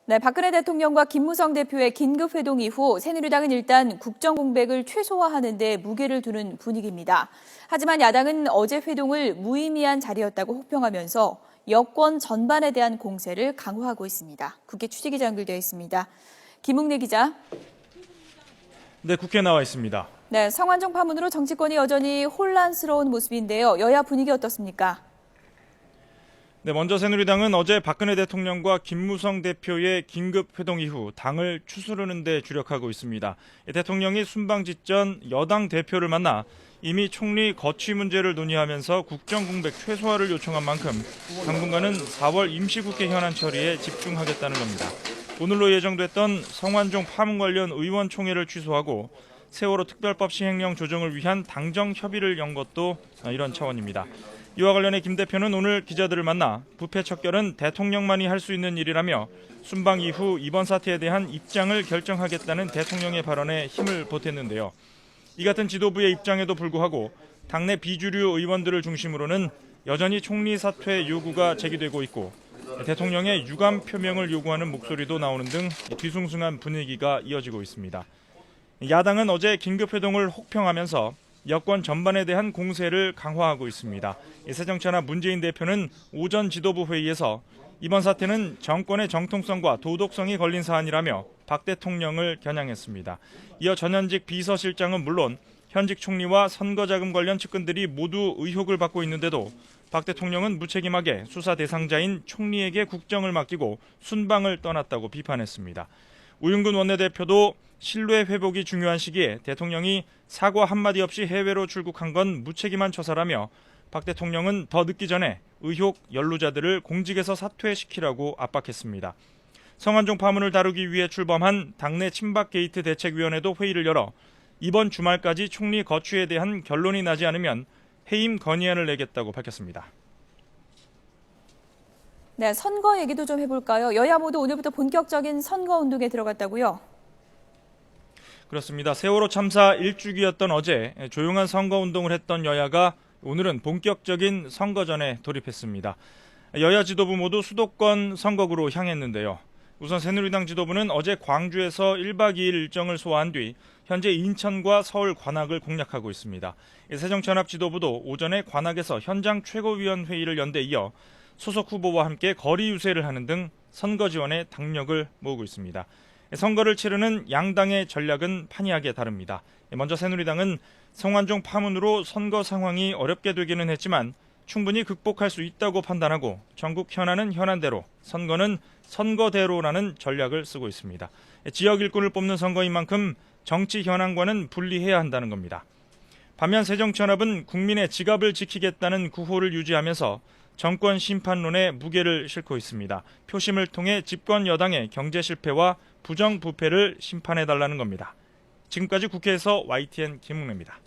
네, 박근혜 대통령과 김무성 대표의 긴급 회동 이후 새누리당은 일단 국정 공백을 최소화하는 데 무게를 두는 분위기입니다. 하지만 야당은 어제 회동을 무의미한 자리였다고 혹평하면서 여권 전반에 대한 공세를 강화하고 있습니다. 국회 취재기자 연결되어 있습니다. 김웅래 기자. 네, 국회에 나와 있습니다. 네, 성완종 파문으로 정치권이 여전히 혼란스러운 모습인데요. 여야 분위기 어떻습니까? 네, 먼저 새누리당은 어제 박근혜 대통령과 김무성 대표의 긴급 회동 이후 당을 추스르는 데 주력하고 있습니다. 대통령이 순방 직전 여당 대표를 만나 이미 총리 거취 문제를 논의하면서 국정 공백 최소화를 요청한 만큼 당분간은 4월 임시국회 현안 처리에 집중하겠다는 겁니다. 오늘로 예정됐던 성완종 파문 관련 의원총회를 취소하고 세월호 특별법 시행령 조정을 위한 당정 협의를 연 것도 이런 차원입니다. 이와 관련해 김 대표는 오늘 기자들을 만나 부패 척결은 대통령만이 할 수 있는 일이라며 순방 이후 이번 사태에 대한 입장을 결정하겠다는 대통령의 발언에 힘을 보탰는데요. 이 같은 지도부의 입장에도 불구하고 당내 비주류 의원들을 중심으로는 여전히 총리 사퇴 요구가 제기되고 있고 대통령의 유감 표명을 요구하는 목소리도 나오는 등 뒤숭숭한 분위기가 이어지고 있습니다. 야당은 어제 긴급회동을 혹평하면서 여권 전반에 대한 공세를 강화하고 있습니다. 새정치하나 문재인 대표는 오전 지도부 회의에서 이번 사태는 정권의 정통성과 도덕성이 걸린 사안이라며 박 대통령을 겨냥했습니다. 이어 전현직 비서실장은 물론 현직 총리와 선거자금 관련 측근들이 모두 의혹을 받고 있는데도 박 대통령은 무책임하게 수사 대상자인 총리에게 국정을 맡기고 순방을 떠났다고 비판했습니다. 우윤근 원내대표도 신뢰 회복이 중요한 시기에 대통령이 사과 한마디 없이 해외로 출국한 건 무책임한 처사라며 박 대통령은 더 늦기 전에 의혹 연루자들을 공직에서 사퇴시키라고 압박했습니다. 성완종 파문을 다루기 위해 출범한 당내 친박 게이트 대책위원회도 회의를 열어 이번 주말까지 총리 거취에 대한 결론이 나지 않으면 해임 건의안을 내겠다고 밝혔습니다. 네, 선거 얘기도 좀 해볼까요? 여야 모두 오늘부터 본격적인 선거운동에 들어갔다고요? 그렇습니다. 세월호 참사 1주기였던 어제 조용한 선거운동을 했던 여야가 오늘은 본격적인 선거전에 돌입했습니다. 여야 지도부 모두 수도권 선거구로 향했는데요. 우선 새누리당 지도부는 어제 광주에서 1박 2일 일정을 소화한 뒤 현재 인천과 서울 관악을 공략하고 있습니다. 새정치연합 지도부도 오전에 관악에서 현장 최고위원회의를 연 데 이어 소속 후보와 함께 거리 유세를 하는 등 선거 지원에 당력을 모으고 있습니다. 선거를 치르는 양당의 전략은 판이하게 다릅니다. 먼저 새누리당은 성완종 파문으로 선거 상황이 어렵게 되기는 했지만 충분히 극복할 수 있다고 판단하고 전국 현안은 현안대로, 선거는 선거대로라는 전략을 쓰고 있습니다. 지역 일꾼을 뽑는 선거인 만큼 정치 현안과는 분리해야 한다는 겁니다. 반면 새정치연합은 국민의 지갑을 지키겠다는 구호를 유지하면서 정권 심판론에 무게를 싣고 있습니다. 표심을 통해 집권 여당의 경제 실패와 부정부패를 심판해달라는 겁니다. 지금까지 국회에서 YTN 김웅래입니다.